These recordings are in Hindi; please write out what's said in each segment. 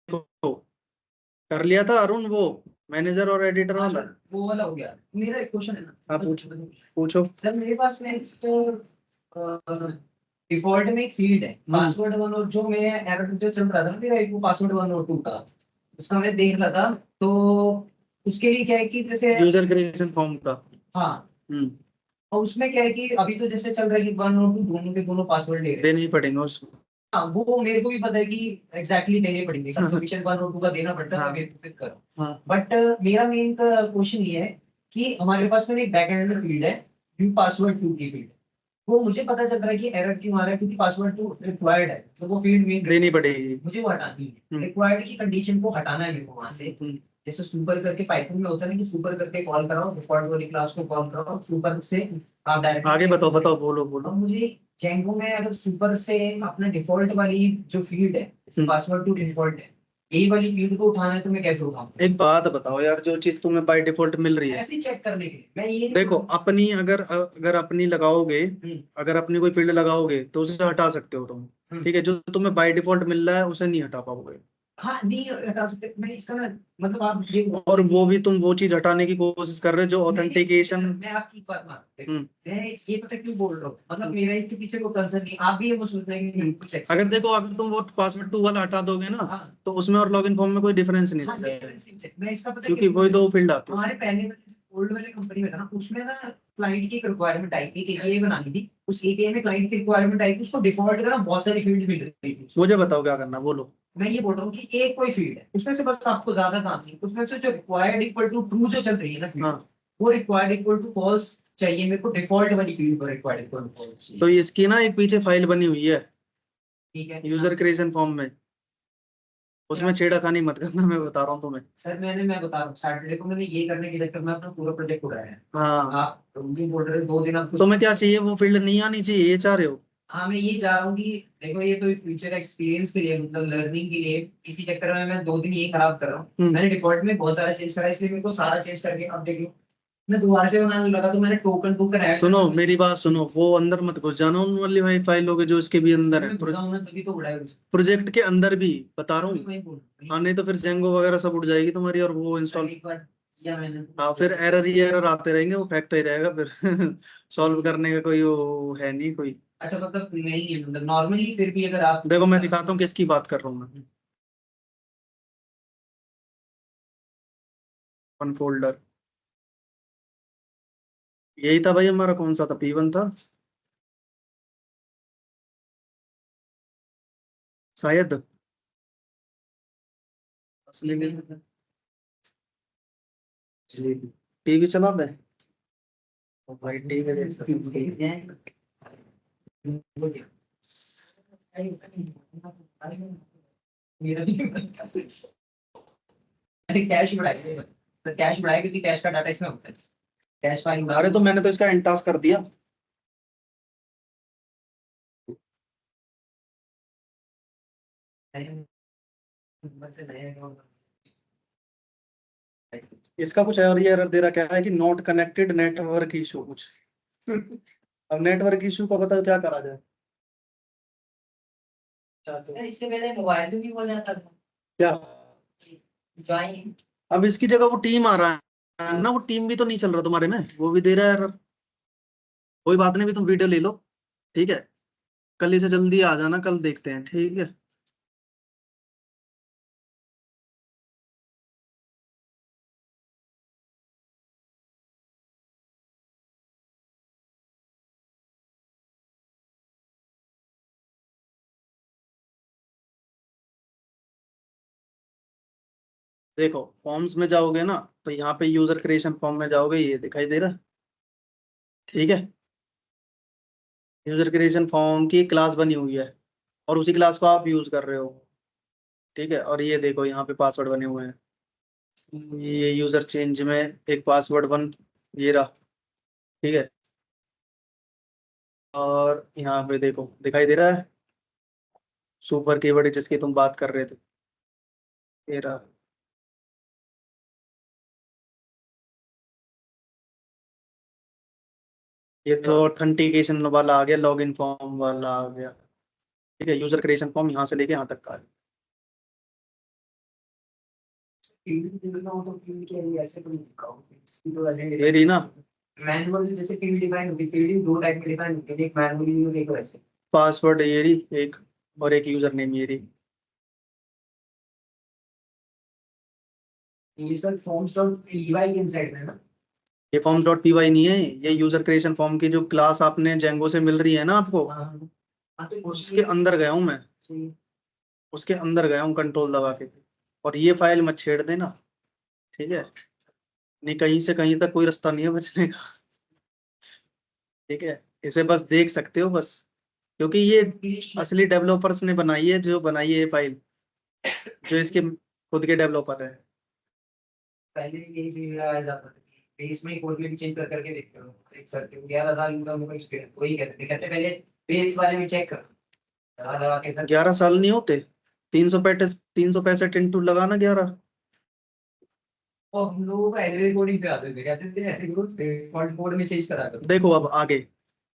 देखो, कर लिया था अरुण वो मैनेजर और एडिटर वाला। वो वाला हो गया। मेरा एक क्वेश्चन है ना। हाँ पूछो पूछो। सर मेरे पास में डिफॉल्ट में एक फील्ड है पासवर्ड 1 और जो मैं एरर जो चल रहा था ना मेरा एक वो पासवर्ड 1 और 2 का उसका मैं देख रहा था। तो उसके लिए क्या है कि जैसे यूजर क्रिएशन फॉर्म का। हाँ और उसमें क्या है कि अभी तो जैसे चल रहा है कि 1 और 2 दोनों के दोनों पासवर्ड ले रहे हैं। देने ही पड़ेंगे उसको। हाँ वो मेरे को भी पता है कि एग्जैक्टली देने पड़ेंगे कंफर्मेशन 1 और 2 का देना पड़ता है हाँ। मैं वेरीफाई करूँ। हाँ। बट मेरा मेन क्वेश्चन ये है कि हमारे पास में एक बैकएंड में फील्ड है व्यू पासवर्ड 2 की फील्ड। वो मुझे पता चल रहा है कि एरर क्यों आ रहा है क्योंकि पासवर्ड 2 रिक्वायर्ड है तो वो फील्ड मेन देनी पड़ेगी। मुझे वो हटानी है रिक्वायर्ड की कंडीशन को हटाना है मेरे को वहां से। जैसे सुपर करके पाइथन में होता है ना कि सुपर करके कॉल कराओ रिकॉर्ड वाली क्लास को कॉल कराओ सुपर से आप डायरेक्ट आगे बताओ बताओ बोलो बोलो। अब मुझे जेंगो में अगर सुपर से अपना डिफॉल्ट वाली जो फील्ड है पासवर्ड टू डिफॉल्ट है यही वाली फील्ड को उठाना है तो मैं कैसे उठाऊं? एक बात बताओ यार, जो चीज तुम्हें बाय डिफॉल्ट मिल रही है ऐसे चेक करने के लिए मैं ये देखो, अपनी अगर अगर अपनी लगाओगे, अगर अपनी कोई फील्ड लगाओगे तो उसे हटा सकते हो तुम। ठीक है, जो तुम्हें बाय डिफॉल्ट मिल रहा है उसे नहीं हटा पाओगे। हाँ नहीं हटा सकते मैं इसका ना मतलब आप ये और वो भी तुम वो चीज हटाने की कोशिश कर रहे हो जो ऑथेंटिकेशन। मैं आपकी बात मान मैं ये पता क्यों बोल रहा हूँ मतलब मेरा इसके पीछे कोई कंसर्न नहीं आप भी ये मत सोच रहे हैं कि कुछ अगर देखो, अगर तुम वो पासवर्ड 2 वाला हटा दोगे ना, तो उसमें और लॉगिन फॉर्म में कोई डिफरेंस नहीं रहेगा, मैं इसका पता क्योंकि वही दो फील्ड आती है। हमारे पहले ओल्ड वाले कंपनी में था ना उसमें ना क्लाइंट की एक रिक्वायरमेंट आई थी एपीआई बनानी थी उस एपीआई में क्लाइंट की रिक्वायरमेंट आई थी उसको डिफॉल्ट का ना बहुत सारी फील्ड मिल रही थी। मुझे बताओ क्या करना, बोलो। मैं ये बोल रहा हूँ कि एक कोई फील्ड है उसमें से बस आपको ज्यादा काम नहीं उसमें से जो रिक्वायर्ड इक्वल टू ट्रू जो चल रही है ना फील्ड वो रिक्वायर्ड इक्वल टू फॉल्स चाहिए मेरे को डिफॉल्ट वाली फील्ड पर रिक्वायर्ड इक्वल टू फॉल्स तो इसकी ना एक पीछे फाइल बनी हुई है ठीक है यूजर क्रिएशन फॉर्म में, उसमें छेड़खानी मत करना, मैं बता रहा हूँ तुम्हें। सर मैं बता रहा हूँ सैटरडे को मैंने ये करने के चक्कर में अपना पूरा प्रोजेक्ट उड़ाया है। हाँ, आप ये बोल रहे हो 2 दिन आप तुम्हें क्या चाहिए, वो फील्ड नहीं आनी चाहिए, ये चाह रहे हो? हाँ मैं ये चाह रहा हूँ कि देखो ये तो फ्यूचर एक्सपीरियंस के लिए मतलब लर्निंग के लिए इसी चक्कर में मैं 2 दिन ये खराब कर रहा हूँ मैंने डिफॉल्ट में बहुत सारा चेंज करा इसलिए मेरे को सारा चेंज करके अब देख लो मैं दोबारा से बनाने लगा तो मैंने टोकन ऐड सुनो मेरी बात सुनो, वो अंदर मत घुस जाना उन वाली भाई फाइलों के जो इसके भी अंदर है, तभी तो उड़ाया प्रोजेक्ट के अंदर भी बता रहा हूँ। वही बोल हाँ, नहीं तो फिर जेंगो वगैरह सब उड़ जाएगी तुम्हारी, और वो इंस्टॉल। एक बार किया मैंने हाँ, फिर एरर ही एरर आते रहेंगे, वो फेंकता ही रहेगा फिर सॉल्व करने का कोई वो है नहीं कोई। अच्छा मतलब नहीं है मतलब नॉर्मली फिर भी अगर आप देखो मैं दिखाता हूँ किसकी बात कर रहा हूँ मैं। वन फोल्डर यही था भाई हमारा, कौन सा था, P1 था शायद, असली में। टीवी चला दे भाई, टीवी मेरा भी अरे कैश उड़ाएगा तो कैश उड़ाएगा क्योंकि कैश का डाटा इसमें होता है कैश फाइल उड़ा अरे तो मैंने तो इसका एंटास कर दिया। इसका कुछ और ये एरर दे रहा, क्या है कि नॉट कनेक्टेड नेटवर्क इशू कुछ अब नेटवर्क इशू का बताओ क्या करा जाए। सर इससे पहले मोबाइल में भी हो जाता था क्या? ज्वाइन अब इसकी जगह वो टीम आ रहा है ना, वो टीम भी तो नहीं चल रहा तुम्हारे में, वो भी दे रहा है एरर। कोई बात नहीं, भी तुम वीडियो ले लो, ठीक है, कल इसे जल्दी आ जाना, कल देखते हैं, ठीक है। देखो फॉर्म्स में जाओगे ना, तो यहाँ पे यूजर क्रिएशन फॉर्म में जाओगे, ये दिखाई दे रहा है, ठीक है। यूजर क्रिएशन फॉर्म की क्लास बनी हुई है, और उसी क्लास को आप यूज कर रहे हो, ठीक है। और ये देखो यहाँ पे पासवर्ड बने हुए हैं, ये यूजर चेंज में एक पासवर्ड वन, ये रहा, ठीक है। और यहाँ पे देखो दिखाई दे रहा है सुपर कीवर्ड जिसकी तुम बात कर रहे थे, ये रहा। ये तो ऑथेंटिकेशन वाला आ गया, लॉगिन फॉर्म वाला आ गया, ठीक है। यूजर क्रिएशन फॉर्म यहाँ से लेके यहाँ तक का है। ये रही ना मैनुअली जैसे फील्ड डिफाइन होती है, फील्डिंग दो टाइप में डिफाइन होती है, एक मैनुअली और एक वैसे। पासवर्ड ये रही एक, और एक यूजर नेम ये रही। ये सर फॉर्म्स डॉट पीवाई के इनसाइड में ना। ये फॉर्म्स डॉट पी वाई नहीं है, ये यूजर क्रिएशन फॉर्म की जो क्लास आपने जेंगो से मिल रही है ना आपको, हाँ तो उसके अंदर गया हूँ मैं, उसके अंदर गया हूँ कंट्रोल दबा के। और ये फाइल मत छेड़ देना, ठीक है? नहीं कहीं से कहीं तक कोई रास्ता नहीं है बचने का, ठीक है? इसे बस देख सकते हो बस, क्योंकि ये असली डेवलपर्स ने बनाई है, जो बनाई है ये फाइल, जो इसके खुद के डेवलपर है। पहले यही चीज आ जाता था कि बेस में कोड में भी चेंज कर करके देखते हो, देख सकते हो 11 साल उनका मेरा एक्सपीरियंस वही कहते पहले बेस वाले में चेक करो, लगा लगा के सर। 11 साल नहीं होते, 365 इंटू लगाना 11। और हम लोगों को ऐसे कोडिंग से आते थे, कहते थे ऐसे करो डिफॉल्ट कोड में चेंज करा करो। देखो अब आगे,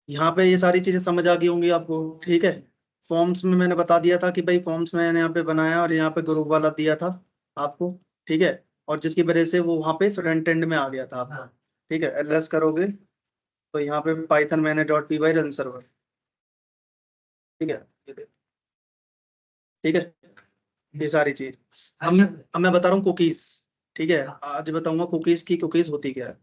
यहाँ पे ये सारी चीजें समझ आ गई होंगी आपको, ठीक है? फॉर्म्स में मैंने बता दिया था कि भाई फॉर्म्स मैंने यहाँ पे बनाया और यहाँ पे ग्रुप वाला दिया था आपको, ठीक है? और जिसकी वजह से वो वहाँ पे फ्रंट एंड में आ गया था आपका, हाँ ठीक है? एलएस करोगे तो यहाँ पे पाइथन मैंने dot P Y run server, ठीक है? ये देखो, ठीक है? ये सारी चीज। अब मैं बता रहा हूँ कुकीज, ठीक है? आज बताऊंगा कुकीज की कुकीज होती क्या है।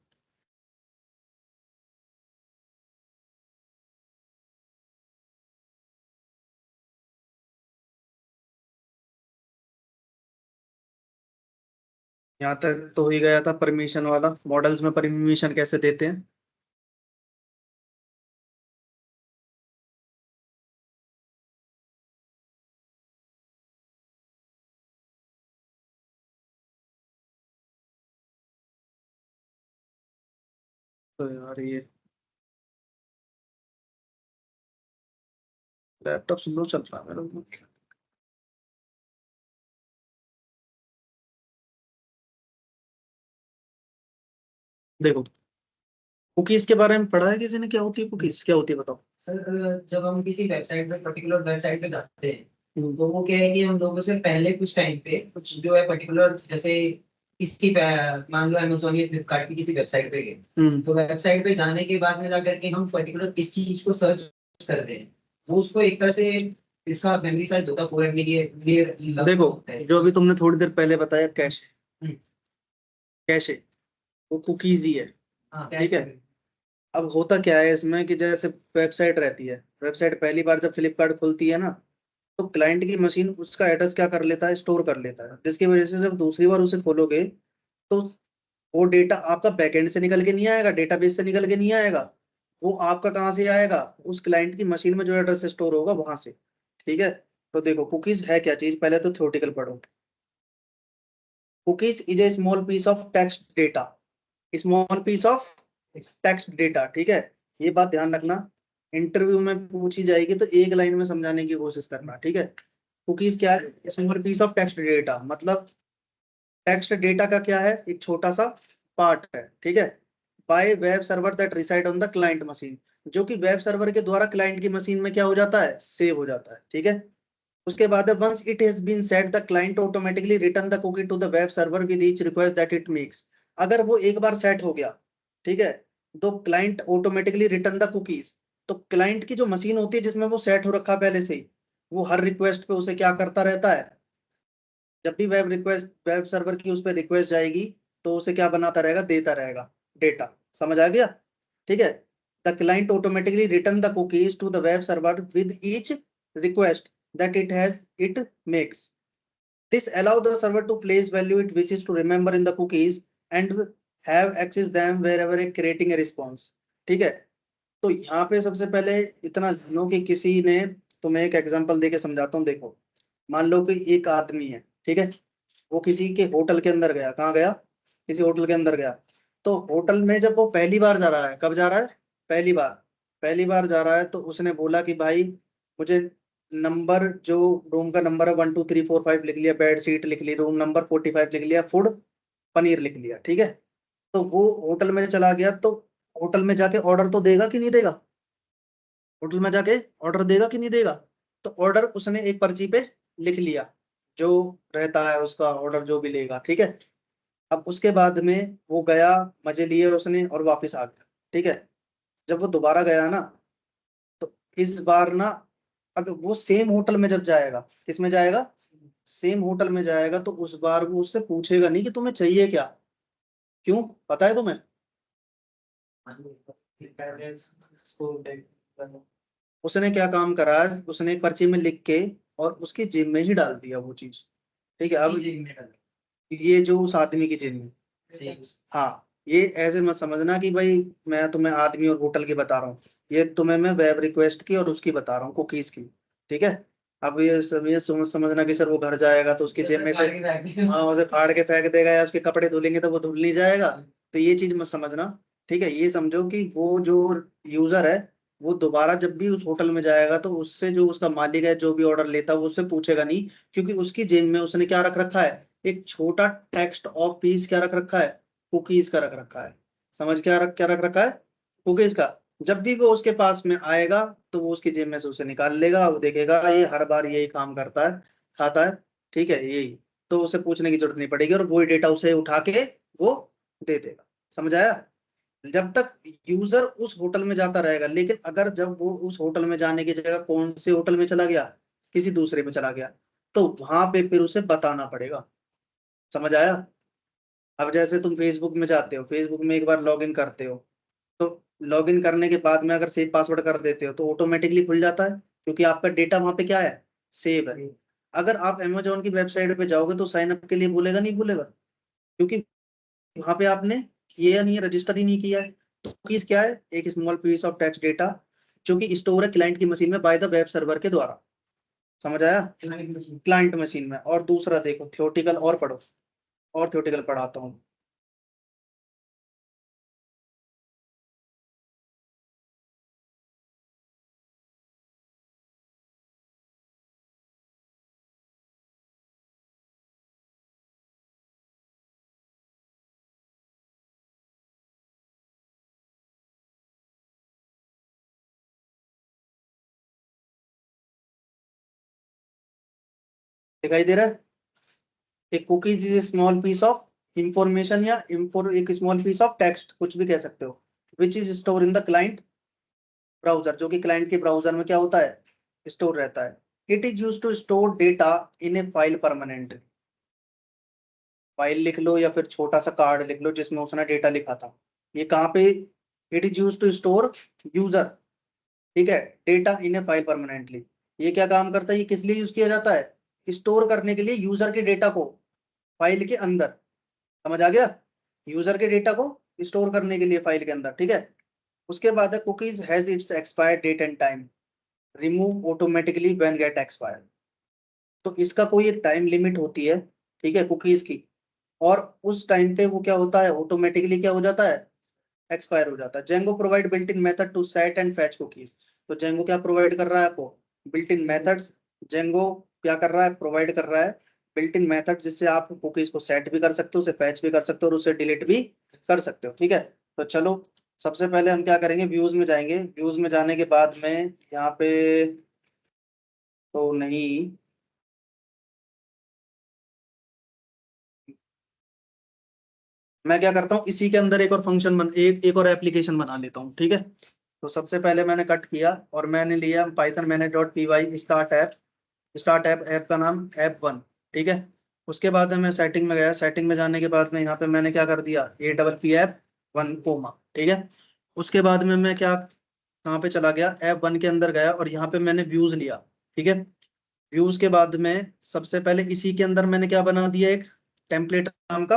यहाँ तक तो हो ही गया था परमिशन वाला, मॉडल्स में परमिशन कैसे देते हैं। तो यार ये लैपटॉप स्लो चल रहा है मेरा। देखो कुकीज के बारे में पढ़ा है किसी ने, क्या होती है कुकीज, क्या होती है बताओ। सर जब हम किसी वेबसाइट पे पर्टिकुलर वेबसाइट पे जाते हैं तो वो क्या है कि हम लोगों से पहले कुछ टाइम पे कुछ जो है पर्टिकुलर जैसे किसी पे मान लो अमेजोन या फ्लिपकार्ट की किसी वेबसाइट पे गए, तो वेबसाइट पे जाने के बाद में जाकर के हम पर्टिकुलर किस चीज को सर्च कर रहे हैं, वो उसको एक तरह से इसका मेमोरी साइज होता है 4 MB के देखो होता है। जो अभी तुमने थोड़ी देर पहले बताया कैशे, हम्म, कैशे वो कुकीज ही है, हाँ ठीक है? अब होता क्या है इसमें कि जैसे वेबसाइट रहती है, वेबसाइट पहली बार जब फ्लिपकार्ट खुलती है ना, तो क्लाइंट की मशीन उसका एड्रेस क्या कर लेता है, स्टोर कर लेता है, जिसकी वजह से जब दूसरी बार उसे खोलोगे तो वो डेटा आपका बैकएंड से निकल के नहीं आएगा, डेटाबेस से निकल के नहीं आएगा, वो आपका कहाँ से आएगा, उस क्लाइंट की मशीन में जो एड्रेस स्टोर होगा वहां से, ठीक है? तो देखो कुकीज है क्या चीज, पहले तो थ्योरेटिकल पढ़ो। Cookies is a small piece of text data, small piece of text data, ठीक है? ये बात ध्यान रखना, इंटरव्यू में पूछी जाएगी तो एक लाइन में समझाने की कोशिश करना, ठीक है? कुकीज क्या है, small piece of text data, मतलब टेक्स्ट डेटा का क्या है, एक छोटा सा पार्ट है, ठीक है? By web server that reside on the client machine, जो कि वेब सर्वर के द्वारा क्लाइंट की मशीन में क्या हो जाता है, सेव हो जाता है, ठीक है? उसके बाद once it has been set the client automatically return the cookie to the web server with each request that it makes. अगर वो एक बार सेट हो गया, ठीक है, तो client automatically return the cookies. तो क्लाइंट की जो मशीन होती है जिसमें वो सेट हो रखा है पहले से ही, वो हर रिक्वेस्ट पे उसे क्या करता रहता है, जब भी वेब सर्वर की उस पर रिक्वेस्ट जाएगी तो उसे क्या बनाता रहेगा, देता रहेगा डेटा। समझ आ गया? ठीक है? The client automatically return the cookies to the web server with each request that it makes. This allow the server to place value it wishes to remember in the cookies and have access them wherever it creating a response। ठीक है? तो यहाँ पे सबसे पहले इतना जानो कि किसी ने, तो मैं एक एग्जांपल देके समझाता हूँ। देखो मान लो कि एक आदमी है, ठीक है, वो किसी के होटल के अंदर गया, कहाँ गया, किसी होटल के अंदर गया। तो होटल में जब वो पहली बार जा रहा है, कब जा रहा है, पहली बार, पहली बार जा रहा है, तो उसने बोला कि भाई मुझे नंबर, जो रूम का नंबर है 1 2 3 4 5 लिख लिया, बेड शीट लिख ली, रूम नंबर 45 लिख लिया, फूड पनीर लिख लिया, ठीक है? तो वो होटल में चला गया, तो होटल में जाके ऑर्डर तो देगा कि नहीं देगा, होटल में जाके ऑर्डर देगा कि नहीं देगा? तो ऑर्डर उसने एक पर्ची पे लिख लिया, जो रहता है उसका ऑर्डर जो भी लेगा, ठीक है? अब उसके बाद में वो गया, मजे लिए उसने और वापस आ गया, ठीक है। जब वो दोबारा गया ना, तो इस बार ना, अगर वो सेम होटल में जब जाएगा, किस में जाएगा, सेम होटल में जाएगा, तो उस बार वो उससे पूछेगा नहीं कि तुम्हें चाहिए क्या। क्यों, पता है तुम्हें? उसने क्या काम करा, उसने एक पर्ची में लिख के और उसकी जेब में ही डाल दिया वो चीज, ठीक है। अब ये जो उस आदमी की जेब में, हाँ, ये ऐसे मत समझना कि भाई मैं तुम्हें आदमी और होटल की बता रहा हूँ, ये तुम्हें मैं वेब रिक्वेस्ट की और उसकी बता रहा हूँ, कुकीज की, ठीक है। अब ये सब ये समझना कि सर वो घर जाएगा तो उसकी जेब में से, हाँ, उसे फाड़ के फेंक देगा, या उसके कपड़े धुलेंगे तो वो धुल नहीं जाएगा, तो ये चीज मत समझना, ठीक है। ये समझो कि वो जो यूजर है, वो दोबारा जब भी उस होटल में जाएगा तो उससे जो उसका मालिक है, जो भी ऑर्डर लेता है, वो उससे पूछेगा नहीं, क्योंकि उसकी जेब में उसने क्या रख रखा है, एक छोटा टेक्स्ट ऑफ पीस क्या रख रखा है, कुकीज का रख रखा है। समझ क्या रख रखा है, कुकीज का। जब भी वो उसके पास में आएगा, तो वो उसकी जेब में से उसे निकाल लेगा, वो देखेगा ये हर बार यही काम करता है, खाता है, ठीक है, यही, तो उसे पूछने की जरूरत नहीं पड़ेगी और वही डेटा उसे उठा के वो दे देगा। समझ आया? जब तक यूजर उस होटल में जाता रहेगा, लेकिन अगर जब वो उस होटल में जाने की जगह कौन से होटल में चला गया, किसी दूसरे में चला गया, तो वहां पे फिर उसे बताना पड़ेगा। समझ आया? अब जैसे तुम फेसबुक में जाते हो, फेसबुक में एक बार लॉगिन करते हो, तो लॉगिन करने के बाद में अगर सेव पासवर्ड कर देते हो तो ऑटोमेटिकली खुल जाता है, क्योंकि आपका डेटा वहां पे क्या है, सेव है। अगर आप अमेजोन की वेबसाइट पे जाओगे तो साइन अप के लिए बोलेगा, नहीं बोलेगा, क्योंकि वहां पे आपने किया नहीं है, रजिस्टर ही नहीं किया है। तो कुकीज क्या है, एक small piece of text data जो कि स्टोर है क्लाइंट की मशीन में बाय द वेब सर्वर के द्वारा। समझ आया? क्लाइंट मशीन में। और दूसरा देखो थियोटिकल और पढ़ो, और थियोटिकल पढ़ाता हूँ। दिखाई दे रहा है? एक cookies is small piece of information, या एक स्मॉल पीस ऑफ टेक्स्ट, कुछ भी कह सकते हो, which is store in the client browser, जो कि क्लाइंट के ब्राउजर में क्या होता है, स्टोर रहता है। It is use to store data in a file permanent. File लिख लो या फिर छोटा सा कार्ड लिख लो जिसमें उसने डेटा लिखा था। ये कहाँ पे, it is use to store user, ठीक है, data in a file permanently. ये क्या काम करता है, ये किस लिए यूज किया जाता है, स्टोर करने के लिए यूजर के डेटा को फाइल के अंदर। समझ आ गया? यूजर के डेटा को स्टोर करने के लिए फाइल के अंदर, ठीक है। उसके बाद है cookies has its expire date and time, remove automatically when get expire. तो इसका कोई एक टाइम लिमिट होती है, ठीक है, कुकीज की, और उस टाइम पे वो क्या होता है, ऑटोमेटिकली क्या हो जाता है, एक्सपायर हो जाता है। Django provide built in method to set and fetch cookies. तो जेंगो क्या प्रोवाइड कर रहा है आपको, बिल्ट इन मेथड्स। जेंगो क्या कर रहा है, प्रोवाइड कर रहा है बिल्ट इन मेथड, जिससे आप कुकीज को सेट भी कर सकते हो, उसे फैच भी कर सकते हो और उसे डिलीट भी कर सकते हो, ठीक है। तो चलो, सबसे पहले हम क्या करेंगे, व्यूज में जाएंगे। व्यूज में जाने के बाद में यहाँ पे तो नहीं, मैं क्या करता हूँ, इसी के अंदर एक और फंक्शन एक और एप्लीकेशन बना लेता हूँ, ठीक है। तो सबसे पहले मैंने कट किया और मैंने लिया पाइथन मैंने dot P Y start app, start app, app का नाम ऐप वन, ठीक है। उसके बाद में मैं सेटिंग में गया, सेटिंग में जाने के बाद में यहाँ पे मैंने क्या कर दिया, A double P app one comma, ठीक है। उसके बाद में मैं क्या, कहाँ पे चला गया, ऐप वन के अंदर गया और यहाँ पे मैंने व्यूज लिया, ठीक है। व्यूज के बाद में सबसे पहले इसी के अंदर मैंने क्या बना दिया, एक टेम्पलेट नाम का,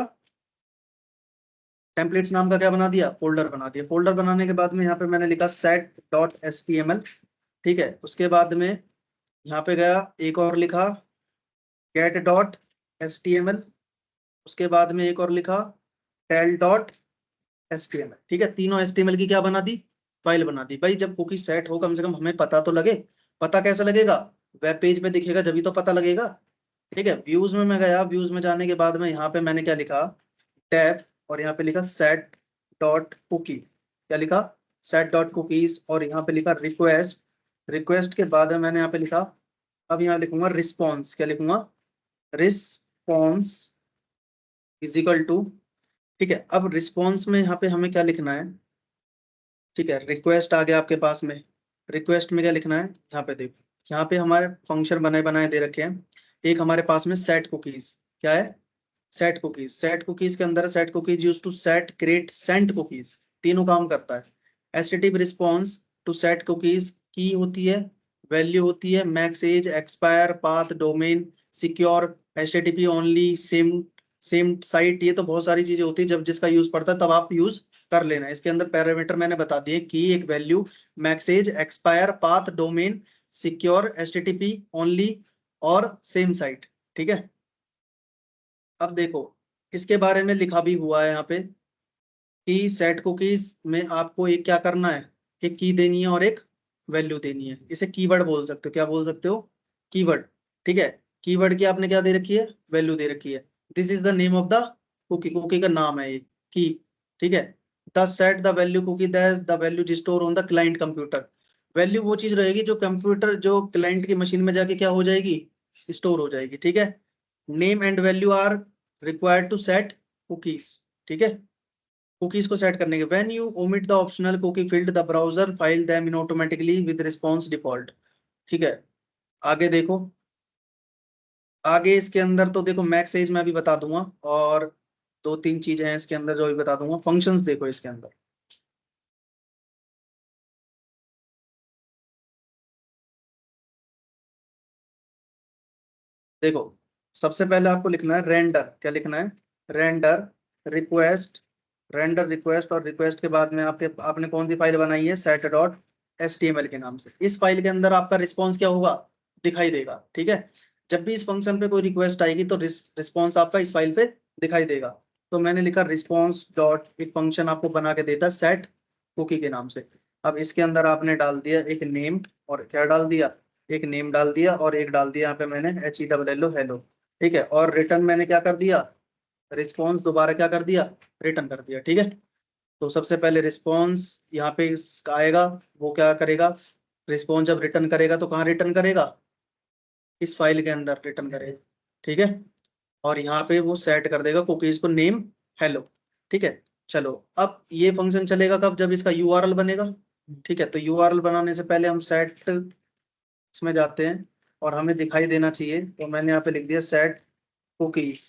टेम्पलेट्स नाम का क्या बना दिया, फोल्डर बना दिया। फोल्डर बनाने के बाद में यहाँ पे मैंने लिखा set dot H T M L, ठीक है। उसके बाद में यहाँ पे गया, एक और लिखा get dot H T M L. उसके बाद में एक और लिखा tell dot H T M L, ठीक है। तीनों एच टी एम एल की क्या बना दी, फाइल बना दी। भाई जब कुकी सेट हो, कम से कम हमें पता तो लगे। पता कैसे लगेगा, वेब पेज पे दिखेगा जब तो पता लगेगा, ठीक है। व्यूज में मैं गया, व्यूज में जाने के बाद में यहाँ पे मैंने क्या लिखा, टैब, और यहाँ पे लिखा सेट डॉट कुकी, क्या लिखा, सेट डॉट कुकीज, और यहाँ पे लिखा रिक्वेस्ट। रिक्वेस्ट के बाद में मैंने यहाँ पे लिखा, अब यहाँ लिखूंगा रिस्पॉन्स, क्या लिखूंगा, रिस्पॉन्स इज इक्वल टू ठीक है, अब रिस्पॉन्स में यहाँ पे हमें क्या लिखना है, ठीक है, रिक्वेस्ट आ गया आपके पास में, रिक्वेस्ट में क्या लिखना है, यहाँ पे देखो, यहाँ पे हमारे फंक्शन बनाए बनाए दे रखे हैं। एक हमारे पास में सेट कुकीज, क्या है, सेट कुकीज, सेट कुकीज के अंदर set cookies use to set create send cookies, तीनों काम करता है। HTTP response to set cookies की होती है, वैल्यू होती है max age, expire, path, domain, secure, HTTP only, same same site, ये तो बहुत सारी चीजें होती है, जब जिसका यूज पड़ता है तब आप यूज कर लेना। इसके अंदर पैरामीटर मैंने बता दिए कि एक value, max age, expire, path, domain, secure, HTTP only और सेम साइट। ठीक है, अब देखो इसके बारे में लिखा भी हुआ है यहाँ पे कि सेट कुकीज में आपको एक क्या करना है, एक की देनी है और एक वैल्यू देनी है। इसे कीवर्ड बोल सकते हो, क्या बोल सकते हो, कीवर्ड। ठीक है, कीवर्ड की आपने क्या दे रखी है, वैल्यू दे रखी है। This is the name of the cookie, cookie का नाम है ये की। ठीक है, the set the value cookie that the value store on the client computer, value वो चीज रहेगी जो कंप्यूटर, जो क्लाइंट की मशीन में जाके क्या हो जाएगी, स्टोर हो जाएगी। ठीक है, name and value are required to set cookies. ठीक है, कुकीज को सेट करने के, when you omit the optional cookie field the browser file them in automatically with response default. ठीक है, आगे देखो, आगे इसके अंदर तो देखो मैक्स एज मैं भी बता दूंगा, और दो तीन चीजें हैं इसके अंदर जो भी बता दूंगा। फंक्शंस देखो इसके अंदर, देखो सबसे पहले आपको लिखना है रेंडर, क्या लिखना है, रेंडर रिक्वेस्ट, रेंडर रिक्वेस्ट, और रिक्वेस्ट के बाद में आपके आपने कौन सी फाइल बनाई है, सेट डॉट एचटीएमएल के नाम से। इस फाइल के अंदर आपका रिस्पॉन्स क्या होगा, दिखाई देगा। ठीक है, जब भी इस फंक्शन पे कोई रिक्वेस्ट आएगी तो रिस्पॉन्स आपका इस फाइल पे दिखाई देगा। तो मैंने लिखा रिस्पॉन्स डॉट, एक फंक्शन आपको बना के देता है सेट कुकी के नाम से। अब इसके अंदर आपने डाल दिया एक नेम, और क्या डाल दिया, एक नेम डाल दिया, और एक डाल दिया यहाँ पे मैंने HELLO हेलो। ठीक है, और रिटर्न मैंने क्या कर दिया, रिस्पॉन्स दोबारा क्या कर दिया, रिटर्न कर दिया। ठीक है, तो सबसे पहले रिस्पॉन्स यहाँ पे आएगा, वो क्या करेगा, रिस्पॉन्स जब रिटर्न करेगा तो कहाँ रिटर्न करेगा, इस फाइल के अंदर रिटर्न करेगा। ठीक है, और यहाँ पे वो सेट कर देगा कुकीज को नेम हेलो। ठीक है, चलो अब ये फंक्शन चलेगा कब, जब इसका यूआरएल बनेगा। ठीक है, तो यूआरएल बनाने से पहले हम सेट इसमें जाते हैं और हमें दिखाई देना चाहिए, तो मैंने यहाँ पे लिख दिया सेट कुकीज,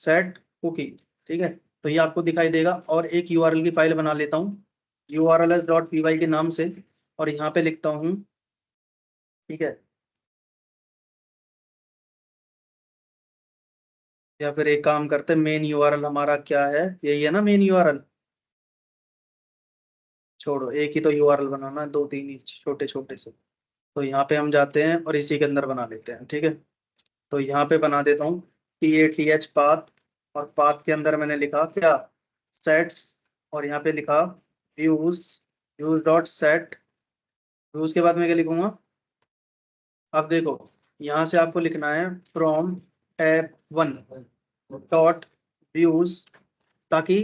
सेट कुकी। ठीक है, तो ये आपको दिखाई देगा, और एक यूआरएल की फाइल बना लेता हूँ urls.py के नाम से, और यहाँ पे लिखता हूँ। ठीक है, या फिर एक काम करते हैं, मेन यूआरएल हमारा क्या है, यही है ना मेन यूआरएल, छोड़ो एक ही तो यूआरएल बनाना है, दो तीन ही छोटे छोटे से। तो यहाँ पे हम जाते हैं और इसी के अंदर बना लेते हैं। ठीक है, तो यहाँ पे बना देता हूँ PATH पाथ, और पाथ के अंदर मैंने लिखा क्या, सेट्स, और यहाँ पे लिखा views, views dot set, views के बाद में क्या लिखूंगा, अब देखो यहाँ से आपको लिखना है फ्रॉम tab1 डॉट व्यूज, ताकि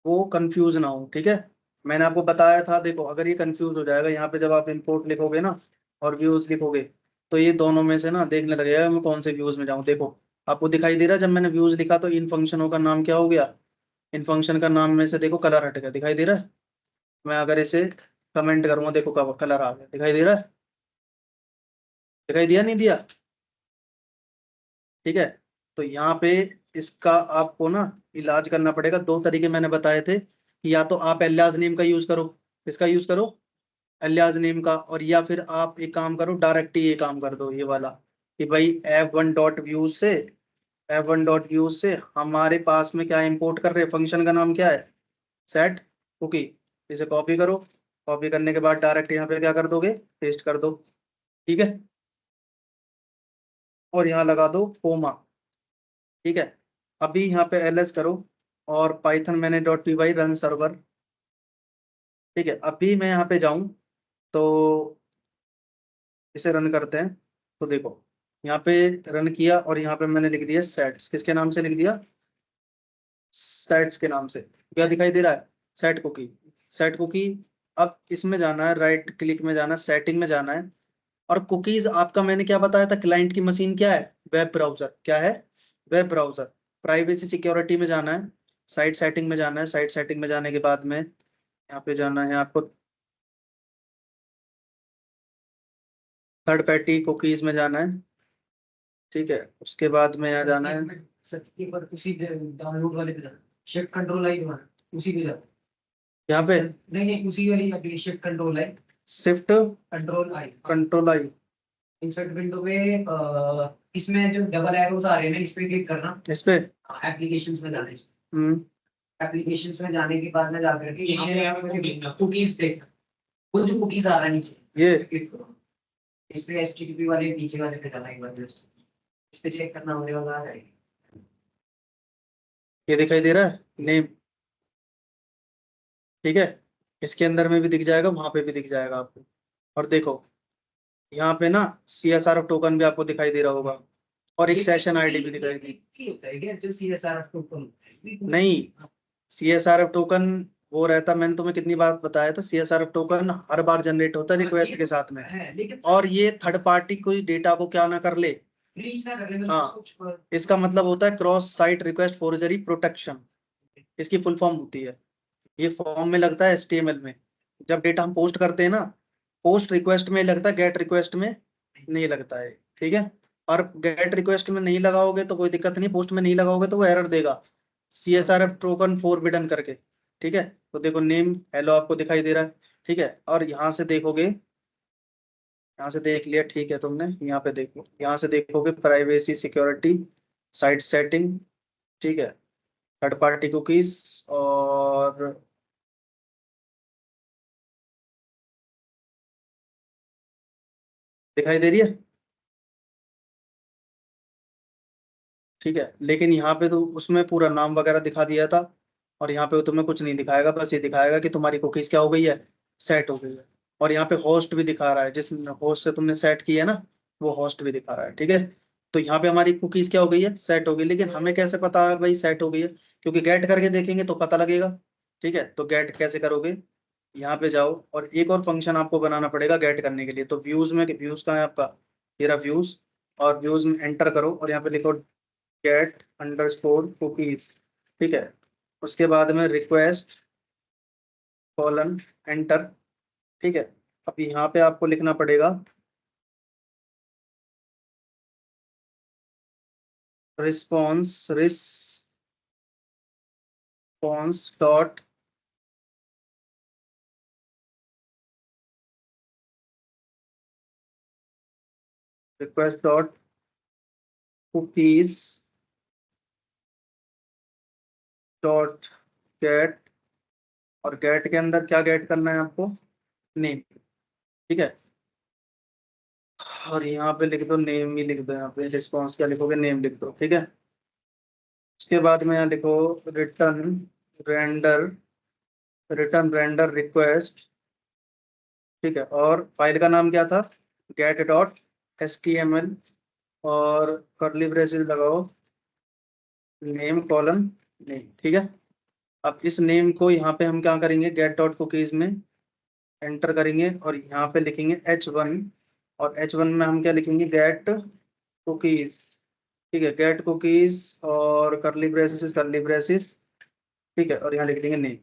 वो कंफ्यूज ना हो। ठीक है, मैंने आपको बताया था, देखो अगर ये कंफ्यूज हो जाएगा यहाँ पे, जब आप इंपोर्ट लिखोगे ना और व्यूज लिखोगे, तो ये दोनों में से ना देखने लगेगा मैं कौन से व्यूज में जाऊँ। देखो आपको दिखाई दे रहा है, जब मैंने व्यूज लिखा तो इन फंक्शनों का नाम क्या हो गया, इन फंक्शन का नाम में से देखो कलर हट गया, दिखाई दे रहा है। मैं अगर इसे कमेंट करूंगा, देखो कलर आ गया, दिखाई दे रहा है, दिखाई दिया नहीं दिया। ठीक है, तो यहाँ पे इसका आपको ना इलाज करना पड़ेगा। दो तरीके मैंने बताए थे कि या तो आप एलियास नेम का यूज करो, इसका यूज करो एलियास नेम का, और या फिर आप एक काम करो डायरेक्ट ही ये काम कर दो, ये वाला कि भाई f1.view से हमारे पास में क्या इंपोर्ट कर रहे हैं, फंक्शन का नाम क्या है, सेट कुकी। इसे कॉपी करो, कॉपी करने के बाद डायरेक्ट यहाँ पे क्या कर दोगे, पेस्ट कर दो। ठीक है, और यहाँ लगा दो कोमा। ठीक है, अभी यहाँ पे ls करो, और पाइथन मैंने .py रन सर्वर। ठीक है, अभी मैं यहाँ पे जाऊं तो इसे रन करते हैं, तो देखो यहाँ पे रन किया, और यहाँ पे मैंने लिख दिया सेट्स, किसके नाम से लिख दिया, सेट्स के नाम से। क्या दिखाई दे रहा है, सेट कुकी, सेट कुकी। अब इसमें जाना है, राइट क्लिक में जाना है, सेटिंग में जाना है, और कुकीज आपका मैंने क्या बताया था, क्लाइंट की मशीन क्या है, वेब ब्राउजर, क्या है, वेब ब्राउजर। प्राइवेसी सिक्योरिटी में जाना है, साइट सेटिंग में जाना है। साइट सेटिंग में जाने के बाद में यहाँ पे जाना है आपको, थर्ड पार्टी कुकीज में जाना है। ठीक है, उसके बाद में यहाँ जाना है, सर एक बार उसी डाउनलोड वाले पे जाना, शिफ्ट कंट्रोल आई तुम्हारा उसी पे जाना। यहाँ पे नहीं नहीं उसी वाली application shift control I, shift control I, control I, insert window पे इसमें जो डबल एरोस आ रहे हैं ना इस पे क्लिक करना। इस पे एप्लीकेशंस में जाना है, हम्म एप्लीकेशंस में जाने के बाद में जाकर के यहाँ पे कुकीज देखना, वो जो कुकीज आ रहा है नीचे ये क्लिक करो, इस पे एचटीटीपी वाले नीचे वाले पे जाना, एक बार इस पे चेक करना होने वाला है। ये दिखाई दे रहा है नेम, ठीक है, इसके अंदर में भी दिख जाएगा, वहां पे भी दिख जाएगा आपको। और देखो यहाँ पे ना CSRF टोकन भी आपको दिखाई दे रहा होगा, और एक सेशन आईडी भी दिखाई दी। होता है क्या जो सीएसआर टोकन? नहीं, CSRF टोकन वो रहता, मैंने तुम्हें कितनी बार बताया था, CSRF टोकन हर बार जनरेट होता है रिक्वेस्ट के साथ में, और ये थर्ड पार्टी कोई डेटा को क्या ना कर ले, रीच ना कर ले। हाँ, इसका मतलब होता है cross site request forgery protection, इसकी फुल फॉर्म होती है। ये फॉर्म में लगता है HTML में, जब डेटा हम पोस्ट करते हैं ना, पोस्ट रिक्वेस्ट में लगता है, गेट रिक्वेस्ट में नहीं लगता है, ठीक है। और गेट रिक्वेस्ट में नहीं लगाओगे तो कोई दिक्कत नहीं, पोस्ट में नहीं लगाओगे तो वो एरर देगा, CSRF टोकन फॉरबिडन करके, ठीक है। तो देखो नेम हेलो आपको दिखाई दे रहा है, ठीक है। और यहाँ से देखोगे, यहाँ से देख लिया, ठीक है तुमने, यहाँ पे देखो, यहाँ से देखोगे प्राइवेसी सिक्योरिटी साइट सेटिंग, ठीक है, थर्ड पार्टी कुकीज, और दिखाई दे रही है, ठीक है। लेकिन यहाँ पे तो उसमें पूरा नाम वगैरह दिखा दिया था, और यहाँ पे तुम्हें कुछ नहीं दिखाएगा, बस ये दिखाएगा कि तुम्हारी कुकीज क्या हो गई है, सेट हो गई है। और यहाँ पे होस्ट भी दिखा रहा है, जिस होस्ट से तुमने सेट किया है ना, वो होस्ट भी दिखा रहा है, ठीक है। तो यहाँ पे हमारी कुकीज क्या हो गई है, सेट हो गई। लेकिन हमें कैसे पता है भाई सेट हो गई है, क्योंकि गेट करके देखेंगे तो पता लगेगा, ठीक है। तो गेट कैसे करोगे, यहाँ पे जाओ, और एक और फंक्शन आपको बनाना पड़ेगा गेट करने के लिए। तो व्यूज में, व्यूज कहाँ है आपका, ये रहा व्यूज, और व्यूज में एंटर करो, और यहाँ पे लिखो गेट अंडरस्कोर कुकीज, ठीक है। उसके बाद में रिक्वेस्ट कॉलन एंटर, ठीक है। अब यहाँ पे आपको लिखना पड़ेगा response dot request dot cookies dot gate, और गेट के अंदर क्या गेट करना है आपको, नेम, ठीक है। और यहाँ पे लिख दो नेम ही लिख दो, यहाँ पे रिस्पॉन्स क्या लिखोगे, नेम लिख दो, ठीक है। उसके बाद में यहाँ लिखो return render, return render request, ठीक है। और फाइल का नाम क्या था, get.html, और करली ब्रेसेस लगाओ, नेम कॉलन नेम, ठीक है। अब इस नेम को यहाँ पे हम क्या करेंगे, गेट डॉट कुकीज में एंटर करेंगे, और यहाँ पे लिखेंगे H1, और H1 में हम क्या लिखेंगे, गेट कुकीज, ठीक है, गेट कुकीज, और करली ब्रेसेस, ठीक है, और यहाँ लिख देंगे नेम,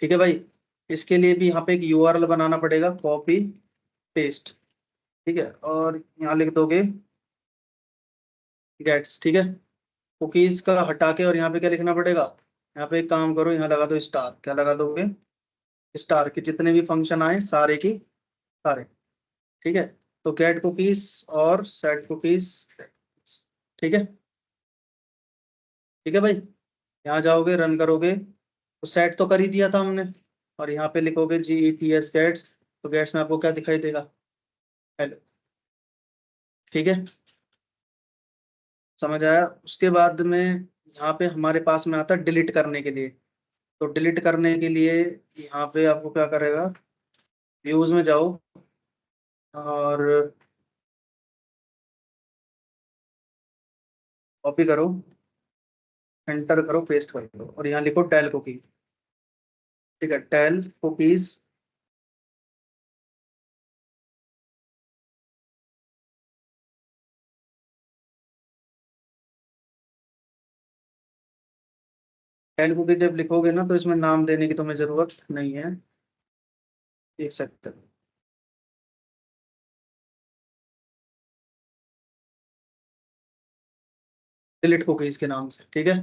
ठीक है भाई। इसके लिए भी यहाँ पे एक URL बनाना पड़ेगा, कॉपी पेस्ट, ठीक है, और यहाँ लिख दोगे गेट्स, ठीक है। कुकीज का हटा के, और यहाँ पे क्या लिखना पड़ेगा, यहाँ पे एक काम करो, यहाँ लगा दो स्टार, क्या लगा दोगे, स्टार के जितने भी फंक्शन आए सारे की सारे, ठीक है। तो गेट कुकीज और सेट कुकीज, ठीक है, ठीक है भाई। यहाँ जाओगे रन करोगे, तो सेट तो कर ही दिया था हमने, और यहाँ पे लिखोगे GETS गेट्स, तो गेट्स में आपको क्या दिखाई देगा, हेलो, ठीक है, समझ आया। उसके बाद में यहाँ पे हमारे पास में आता है डिलीट करने के लिए। तो डिलीट करने के लिए यहाँ पे आपको क्या करेगा, व्यूज में जाओ, और कॉपी करो, एंटर करो, पेस्ट कर दो, और यहाँ लिखो टेल कुकी, ठीक है, टेल कुकीज, डेल कुकी जब लिखोगे ना तो इसमें नाम देने की तुम्हें जरूरत नहीं है, देख सकते हो। डिलीट कुकीज के नाम से, ठीक है।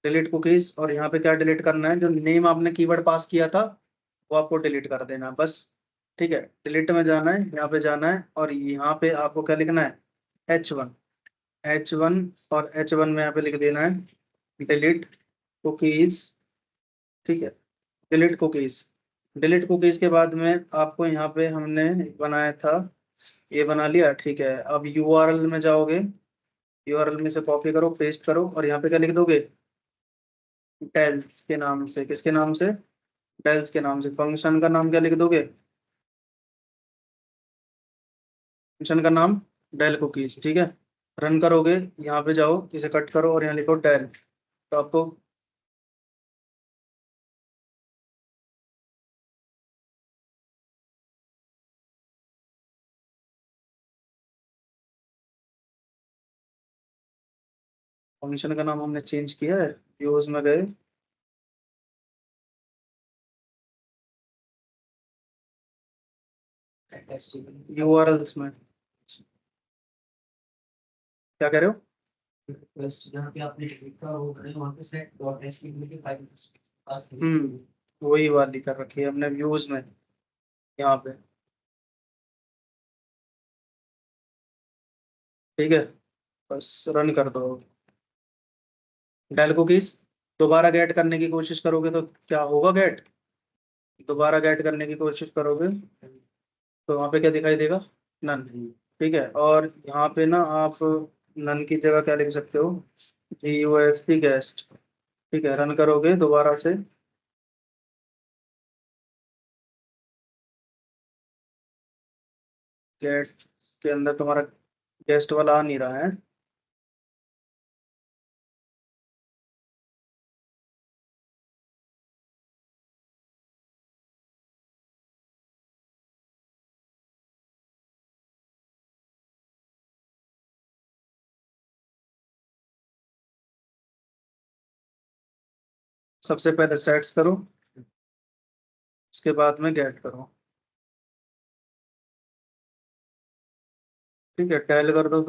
डिलीट कुकीज, और यहाँ पे क्या डिलीट करना है, जो नेम आपने कीवर्ड पास किया था वो आपको डिलीट कर देना बस। ठीक है, डिलीट में जाना है, यहाँ पे जाना है, और यहाँ पे आपको क्या लिखना है, H1। H1, और H1 में यहाँ पे लिख देना है डिलीट कुकीज। ठीक है, डिलीट कुकीज। डिलीट कुकीज के बाद में आपको यहाँ पे हमने बनाया था, ये बना लिया, ठीक है। अब यूआरएल में जाओगे, यूआरएल में से कॉपी करो, पेस्ट करो, और यहाँ पे क्या लिख दोगे, डेल्स के नाम से, किसके नाम से, डेल्स के नाम से। फंक्शन का नाम क्या लिख दोगे, फंक्शन का नाम डेल कुकीज, ठीक है। रन करोगे, यहाँ पे जाओ, इसे कट करो और यहाँ लिखो डेल, तो आपको फंक्शन का नाम हमने चेंज किया है, व्यूज में गए, यूआरएल्स में, क्या कह रहे हो। रिक्वेस्ट जहाँ पे आपने लिखा वो करें, वहाँ पे सेट डॉट एचटीएमएल के फाइल पास वही वाली कर रखी है हमने व्यूज में, यहाँ पे, ठीक है। बस रन कर दो। डेल कुकीज दोबारा गेट करने की कोशिश करोगे तो क्या होगा, गेट, दोबारा गेट करने की कोशिश करोगे तो वहाँ पे क्या दिखाई देगा, नन। ठीक है, और यहाँ पे ना आप नन की जगह क्या लिख सकते हो, GUFT गेस्ट। ठीक है, रन करोगे दोबारा से, गेस्ट के अंदर तुम्हारा गेस्ट वाला आ नहीं रहा है। सबसे पहले सेट्स करो, उसके बाद में गेट करो। ठीक है, टैल कर दो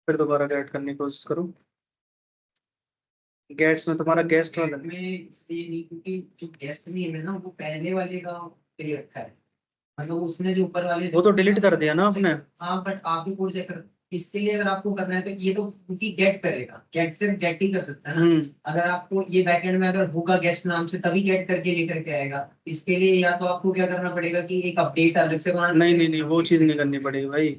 फिर दोबारा गेट करने की कोशिश करो। गेट्स में तुम्हारा गेस्ट वाला में इसलिए नहीं क्योंकि जो गेस्ट नेम है ना वो पहले वाले का फिर रखा है, मतलब उसने जो ऊपर वाले वो तो डिलीट कर दिया ना आपने। हाँ बट आप भी कोड चेक कर, इसके लिए अगर आपको करना है तो ये तो क्योंकि गेट करेगा, गेट सिर्फ गेट ही कर सकता है ना। अगर आपको ये बैकएंड में अगर होगा गेस्ट नाम से तभी गेट करके लेकर के आएगा, इसके लिए या तो आपको क्या करना पड़ेगा कि एक अपडेट अलग से बनाना नहीं नहीं नहीं, वो चीज नहीं करनी पड़ेगी भाई।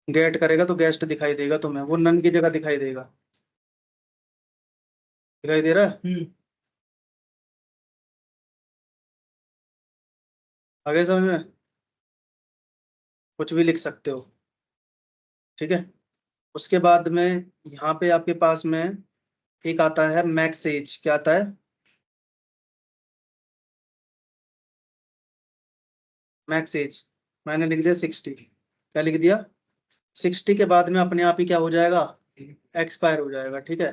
गेट करेगा तो गेस्ट दिखाई देगा तुम्हें, वो नन की जगह दिखाई देगा, दिखाई दे रहा है, आगे समझ में, कुछ भी लिख सकते हो। ठीक है, उसके बाद में यहाँ पे आपके पास में एक आता है मैक्सेज, क्या आता है, मैक्सेज। मैंने लिख दिया 60, क्या लिख दिया, 60 के बाद में अपने आप ही क्या हो जाएगा, एक्सपायर हो जाएगा। ठीक है,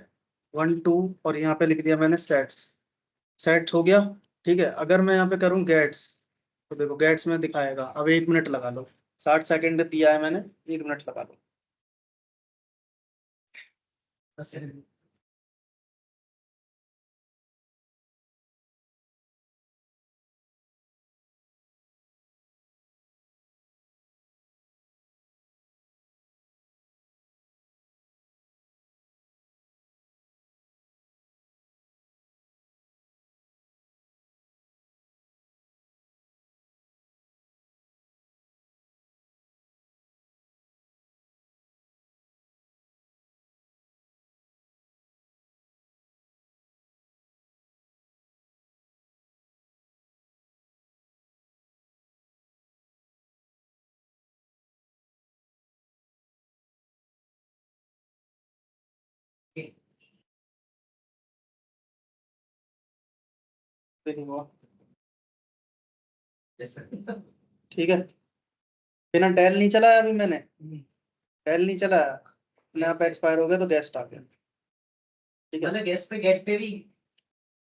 1 2, और यहाँ पे लिख दिया मैंने सेट्स, सेट हो गया। ठीक है, अगर मैं यहाँ पे करूँ गेट्स, तो देखो गेट्स में दिखाएगा, अब 1 मिनट लगा लो, 60 सेकेंड दिया है मैंने, 1 मिनट लगा लो। ठीक है, बिना टैल नहीं चलाया अभी मैंने, टैल नहीं चलाया, अपने आप एक्सपायर हो गया तो गेस्ट आ गया, ठीक है। मतलब गेस्ट पे गेट पे भी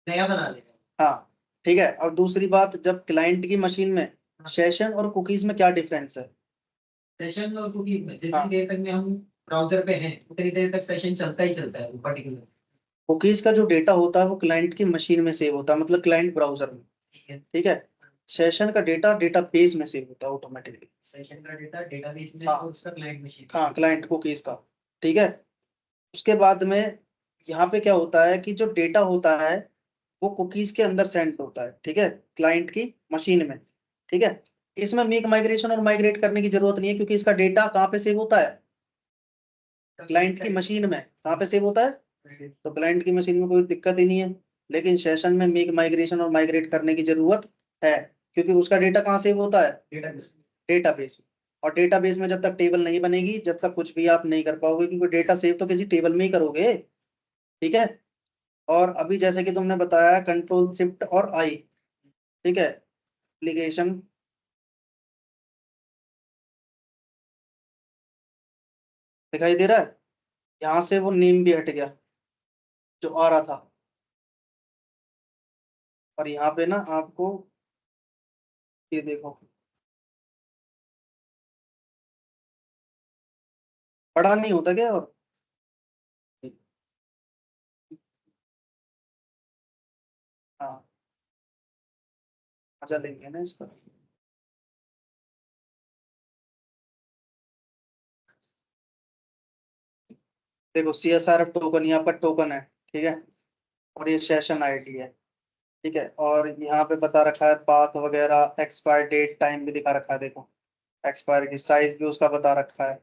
नया बना देगा। हाँ ठीक है। और दूसरी बात, जब क्लाइंट की मशीन में सेशन और कुकीज में क्या डिफरेंस है? सेशन और कुकीज में जितनी हाँ, देर तक में हम ब्राउजर पे हैं उतनी देर तक सेशन चलता ही चलता है वो पर्टिकुलर। कुकीज का जो डेटा होता है वो क्लाइंट की मशीन में सेव होता है, मतलब क्लाइंट ब्राउजर में, ठीक है। ठीक है। सेशन का डेटा डेटाबेस में सेव होता है ऑटोमेटिकली। सेशन का डेटा डेटाबेस में हाँ और उसका क्लाइंट मशीन। हाँ, क्लाइंट कुकीज का, ठीक है। उसके बाद में यहाँ पे क्या होता है कि जो डेटा होता है वो कुकीज के अंदर सेंड होता है, ठीक है, क्लाइंट की मशीन में, ठीक है। इसमें मेक माइग्रेशन और माइग्रेट करने की जरूरत नहीं है, क्योंकि इसका डेटा कहाँ पे सेव होता है? क्लाइंट की मशीन में। कहाँ पे सेव होता है? तो क्लाइंट की मशीन में कोई दिक्कत ही नहीं है। लेकिन सेशन में मेक माइग्रेशन और माइग्रेट करने की जरूरत है, क्योंकि उसका डेटा कहाँ सेव होता है? डेटाबेस। और डेटाबेस में जब तक टेबल नहीं बनेगी, जब तक कुछ भी आप नहीं कर पाओगे, क्योंकि डेटा सेव तो किसी टेबल में ही करोगे, ठीक है। और अभी जैसे कि तुमने बताया कंट्रोल शिफ्ट और आई, ठीक है, एप्लीकेशन दिखाई दे रहा है, यहाँ से वो नेम भी हट गया जो आ रहा था। और यहाँ पे ना आपको ये देखो, बड़ा नहीं होता क्या? और हाँ, मजा लेंगे ना इसका। देखो CSRF टोकन, यहाँ पर टोकन है, ठीक है, और ये सेशन आईडी है, ठीक है। और यहाँ पे बता रखा है पाथ वगैरह, एक्सपायर डेट टाइम भी दिखा रखा है, देखो एक्सपायर की साइज भी उसका बता रखा है,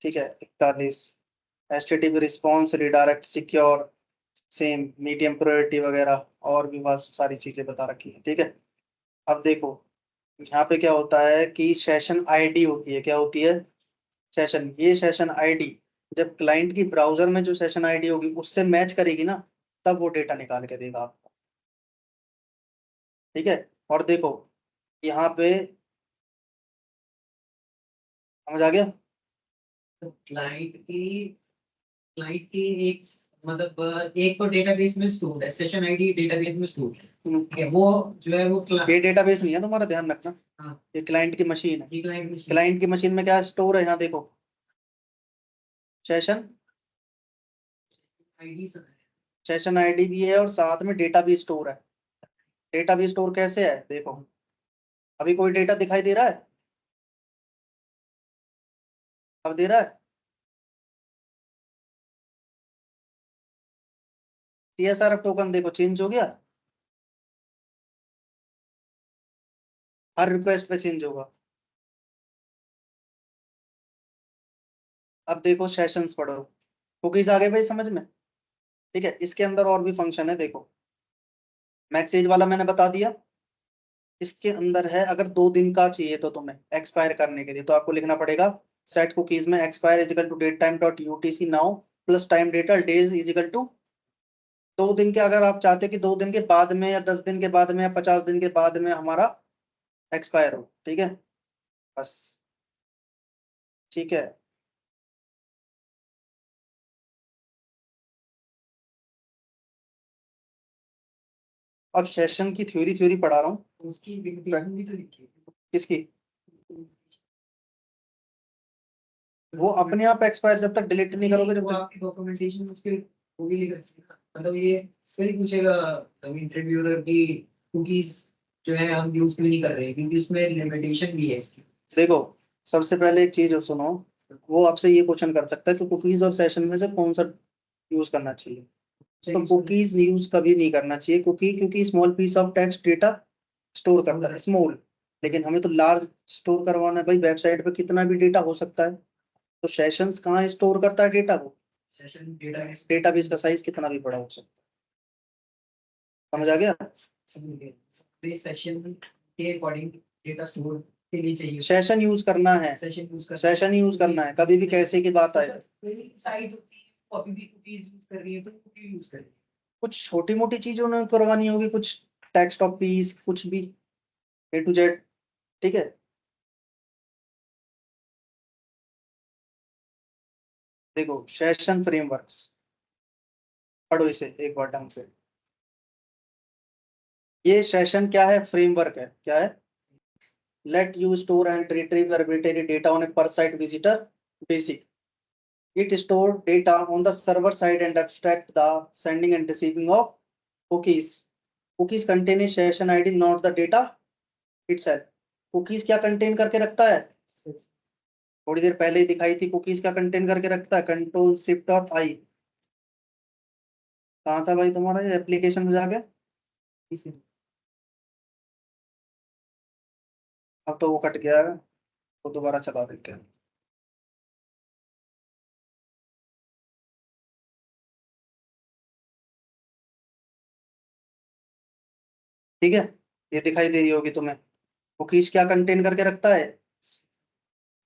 ठीक है, 41। HTTP response, redirect, secure, same, medium priority वगैरह, और भी बहुत सारी चीजें बता रखी है, ठीक है। अब देखो यहाँ पे क्या होता है कि सेशन आईडी होती है, क्या होती है? सेशन, ये सेशन आईडी जब क्लाइंट की ब्राउजर में जो सेशन आईडी होगी उससे मैच करेगी ना, तब वो डेटा निकाल के देगा आपको, ठीक है। और देखो यहाँ पे, समझ आ गया? तो क्लाइंट की एक मतलब एक तो डेटाबेस में स्टोर है, सेशन आईडी डेटाबेस में स्टोर है, ठीक है। वो जो है वो ये डेटाबेस नहीं है, तुम्हारा ध्यान रखना, हाँ, ये क्लाइंट की मशीन है। ये क्लाइंट मशीन क्लाइंट की मशीन में क्या स्टोर है, यहाँ देखो, सेशन, आईडी सब सेशन आईडी भी है और साथ में डेटा भी स्टोर है। डेटा भी स्टोर कैसे है, देखो अभी कोई डेटा दिखाई दे रहा है? अब दे रहा है? CSRF टोकन देखो चेंज हो गया, हर रिक्वेस्ट पे चेंज होगा। अब देखो सेशंस पढ़ो, कुकीज आ गए भाई समझ में, ठीक है। इसके अंदर और भी फंक्शन है, देखो मैसेज वाला मैंने बता दिया। इसके अंदर है, अगर 2 दिन का चाहिए तो तुम्हें एक्सपायर करने के लिए, तो आपको लिखना पड़ेगा सेट कुकीज में expire is equal to date time dot UTC now plus time data days is equal to 2 दिन के। अगर आप चाहते हो कि 2 दिन के बाद में या 10 दिन के बाद में या 50 दिन के बाद में हमारा एक्सपायर हो, ठीक है, बस, ठीक है। अब सेशन की थ्योरी थ्योरी पढ़ा रहा हूँ। उसकी लिमिटेशन भी तो लिखी है। किसकी? वो अपने आप एक्सपायर जब तक डिलीट नहीं करोगे, जब वो तक। आपकी डॉक्यूमेंटेशन उसके वो भी लिख रखी है ना। मतलब ये फिर पूछेगा इंटरव्यूअर की कुकीज जो है हम यूज क्यों नहीं कर रहे हैं, क्योंकि उसमें लिमिटेशन भी है इसकी। देखो सबसे पहले एक चीज सुनो, वो आपसे ये क्वेश्चन कर सकता है कि कुकीज और सेशन में से कौन सा यूज करना चाहिए। तो कुकीज यूज कभी नहीं करना चाहिए, क्योंकि small piece of text data store करता है, स्मॉल। लेकिन हमें तो लार्ज स्टोर करवाना है भाई, वेबसाइट पे कितना भी डेटा हो सकता है। तो सेशंस कहाँ स्टोर करता है डेटा को? सेशन डेटा डेटाबेस का साइज कितना भी बड़ा हो सकता है, समझ आ गया? सेशन के अकॉर्डिंग डेटा स्टोर के लिए चाहिए। सेशन यूज करना है, सेशन यूज करना है, कभी भी कैसे की बात आए। साइट कॉपी भी कुकीज यूज कर रही है तो कुकी यूज कर रही है। कुछ छोटी मोटी चीजों ने करवानी होगी, कुछ टेक्स्ट ऑफ पीस, कुछ भी A to Z, ठीक है। देखो सेशन फ्रेमवर्क्स, पढ़ो इसे एक बार ढंग से। ये सेशन क्या है? फ्रेमवर्क है। क्या है? Let you store and retrieve arbitrary data on a per site visitor basic. It store data on the server side and abstract the sending and receiving of cookies. Cookies contain a session ID, not the data itself. Cookies क्या कंटेन करके रखता है? थोड़ी देर पहले ही दिखाई थी। कुकीज क्या कंटेन करके रखता है? कंट्रोल शिफ्ट और आई। कहाँ था भाई तुम्हारा ये एप्लीकेशन में जाके? अब तो वो कट गया है, तो दोबारा चला देते हैं। ठीक है, ये दिखाई दे रही होगी तुम्हें। कुकीज क्या कंटेन करके रखता है?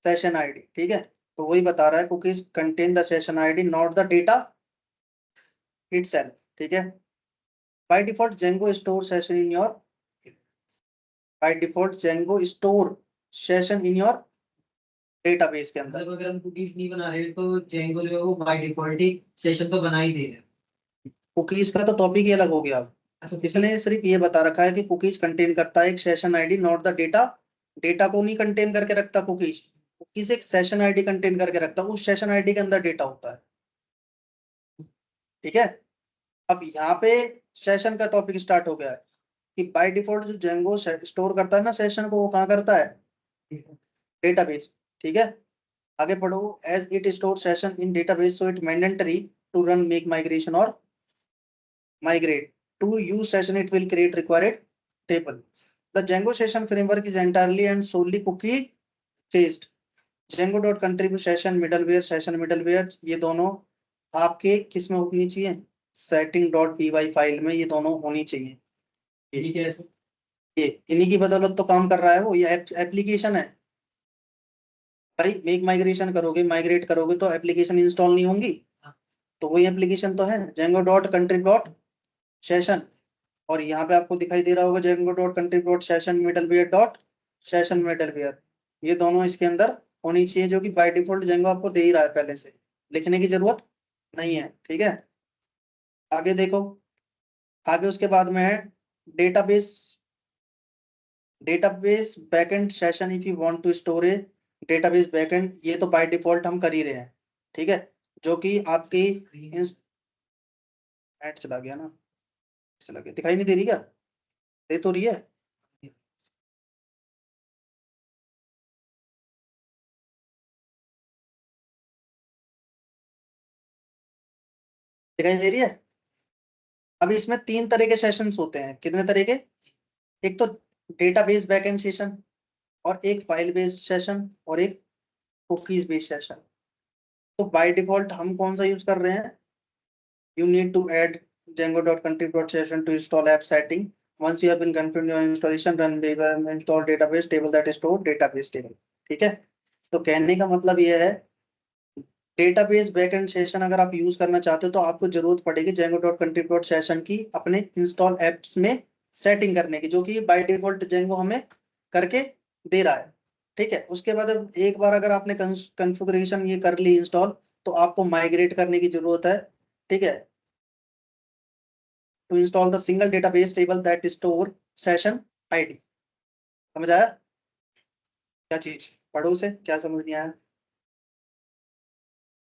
Session ID. ठीक है, तो वही बता रहा है, cookies contain the session ID not the data itself. ठीक है, by default Django store session in your by default Django store session in your database के अंदर। मतलब अगर हम कुकीज नहीं बना रहे तो जेंगो जो है वो बाय डिफॉल्ट ही सेशन तो बना ही दे रहे हैं। कुकीज का तो टॉपिक ही अलग हो गया। अच्छा, इसने सिर्फ ये बता रखा है कि कुकीज कंटेन करता है एक session ID, not the data. Data को नहीं कंटेन करके रखता कुकीज। कुकीज एक सेशन आईडी कंटेन करके रखता है, उस सेशन आईडी के अंदर डेटा होता है। ठीक है, अब यहाँ पे सेशन का टॉपिक स्टार्ट हो गया है कि बाय डिफॉल्ट जो जेंगो स्टोर करता है ना सेशन को, वो कहाँ करता है? डेटाबेस। ठीक है, आगे पढ़ो। As it store session in database so it mandatory to run make migration और migrate to use session it will create required table. The Django session framework is entirely and solely cookie based. Django.contribute session middleware ये दोनों आपके किस में होनी चाहिए? setting.py फाइल में ये दोनों होनी चाहिए। ये कैसे? ये इन्हीं की बदौलत तो काम कर रहा है वो। ये एप्लीकेशन है भाई। मेक माइग्रेशन करोगे, माइग्रेट करोगे तो एप्लीकेशन इंस्टॉल नहीं होंगी, तो वही एप्लीकेशन तो है Django.contrib.session। और यहाँ पे आपको दिखाई दे रहा होगा Django.contrib.session middleware। ये दोनों इसके अंदर होनी चाहिए, जो कि बाय डिफॉल्ट Django आपको दे ही रहा है पहले से, लिखने की जरूरत नहीं है। ठीक है, आगे देखो। आगे उसके बाद में है database database backend session if you want to store a database backend. ये तो बाय डिफॉल्ट हम कर ही रहे हैं। ठीक है, जो कि आपकी नेट चला गया ना, चला गया, दिखाई नहीं दे रही क्या? दे तो रही है। दिखाई दे रही है। अब इसमें तीन तरह के सेशंस होते हैं। कितने तरह के? एक तो डेटाबेस बैकएंड सेशन, और एक फाइल बेस्ड सेशन, और एक कुकीज बेस्ड सेशन। तो बाय डिफॉल्ट हम कौन सा यूज कर रहे हैं? You need to add django.contrib.session to install app setting. Once you have been confirmed your installation, run install database table that store database table. ठीक है, तो कहने का मतलब ये है, डेटाबेस बैकएंड सेशन अगर आप यूज करना चाहते हो तो आपको जरूरत पड़ेगी django.contrib.session की अपने इंस्टॉल एप्स में सेटिंग करने की, जो कि बाय डिफॉल्ट Django हमें करके दे रहा है। ठीक है, उसके बाद अब एक बार अगर आपने कॉन्फ़िगरेशन ये कर ली इंस्टॉल, तो आपको माइग्रेट करने की जरूरत है। ठीक है, to install the single database table that store session ID. समझ आया? क्या चीज? पढ़ो से, क्या समझ नहीं आया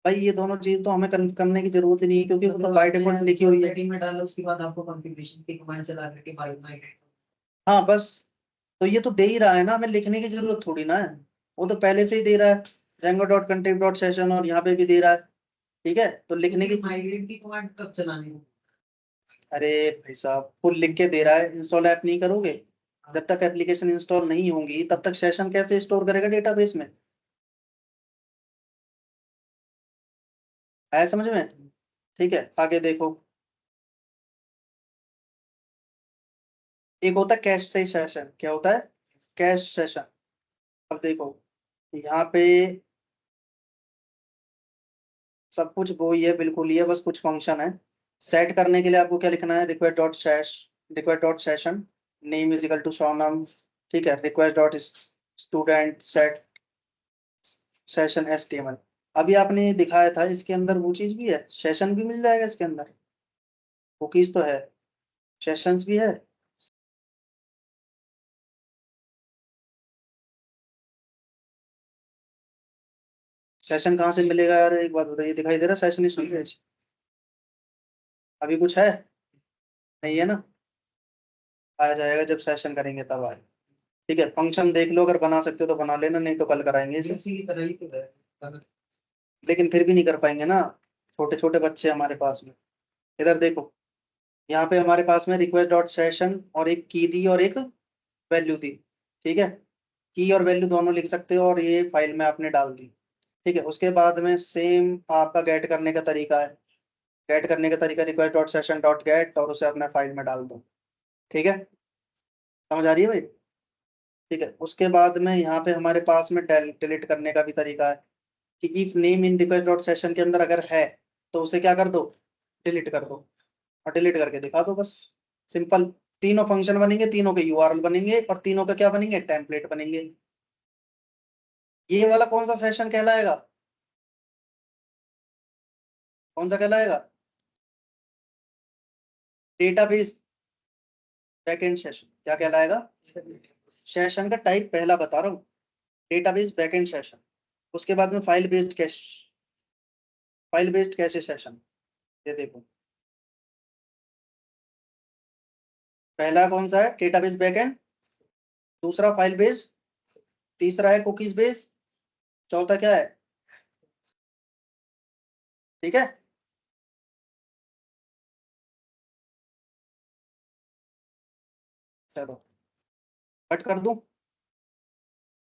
भाई? ये दोनों चीज तो हमें करने की जरूरत ही नहीं है, क्योंकि वो तो बाय डिफॉल्ट लिखी हुई है। सेटिंग में डालो, उसके बाद आपको कॉन्फ़िगरेशन की कमांड चला करके बाय माइग्रेट। हाँ बस, तो ये तो दे ही रहा है ना, हमें लिखने की जरूरत थोड़ी ना है। वो तो पहले से ही दे रहा है django.contrib.session, और यहाँ पे भी दे रहा है। ठीक है, तो लिखने की माइग्रेट की कमांड कब चलानी है? अरे भाई साहब, फुल लिख के दे रहा है। इंस्टॉल ऐप नहीं करोगे, जब तक एप्लीकेशन इंस्टॉल नहीं होंगी तब तक सेशन कैसे स्टोर करेगा डेटाबेस में? आया समझ में? ठीक है, आगे देखो। एक होता है कैश से सेशन। क्या होता है? Cash session. अब देखो, यहाँ पे सब कुछ वो ही है, बिल्कुल ही है, बस कुछ फंक्शन है। सेट करने के लिए आपको क्या लिखना है? request.session name is equal to Sonam. ठीक है, request.student set session HTML। अभी आपने ये दिखाया था, इसके अंदर वो चीज भी है, सेशन भी मिल जाएगा इसके अंदर। कुकीज तो है, सेशंस भी है। सेशन कहाँ से मिलेगा यार, एक बात बताइए, दिखाई दे रहा सेशन इसमें? अभी कुछ है? नहीं है ना। आ जाएगा जब सेशन करेंगे तब आए। ठीक है, फंक्शन देख लो, अगर बना सकते हो तो बना लेना, नहीं तो कल कराएंगे इसे। उसी की तरह ही तो है। लेकिन फिर भी नहीं कर पाएंगे ना, छोटे छोटे बच्चे हमारे पास में। इधर देखो, यहाँ पे हमारे पास में रिक्वेस्ट डॉट सेशन और एक की दी और एक वैल्यू दी। ठीक है, की और वैल्यू दोनों लिख सकते हो और ये फाइल में आपने डाल दी। ठीक है, उसके बाद में सेम आपका गेट करने का तरीका है। गेट करने का तरीका request dot session dot gate और उसे अपने फाइल में डाल दो। ठीक है, समझ आ रही है भाई? ठीक है, उसके बाद में यहाँ पे हमारे पास में डिलीट करने का भी तरीका है कि if name in request dot session के अंदर अगर है तो उसे क्या कर दो, डिलीट कर दो। और डिलीट करके दिखा दो बस, सिंपल। तीनों फंक्शन बनेंगे, तीनों के यूआरएल बनेंगे और तीनों का क्या बनेंगे, टेम्पलेट बनेंगे। ये वाला कौन सा सेशन कहलाएगा, कौन सा कहलाएगा? Database backend session. क्या कहलाएगा? सेशन का टाइप पहला बता रहा हूँ, डेटाबेस बैकएंड सेशन। उसके बाद में file based cash, file based cache session. ये देखो, पहला कौन सा है, डेटाबेस बैकएंड। दूसरा फाइल बेस्ड। तीसरा है कुकीज बेस्ड। चौथा क्या है? ठीक है, चलो कट कर दूं।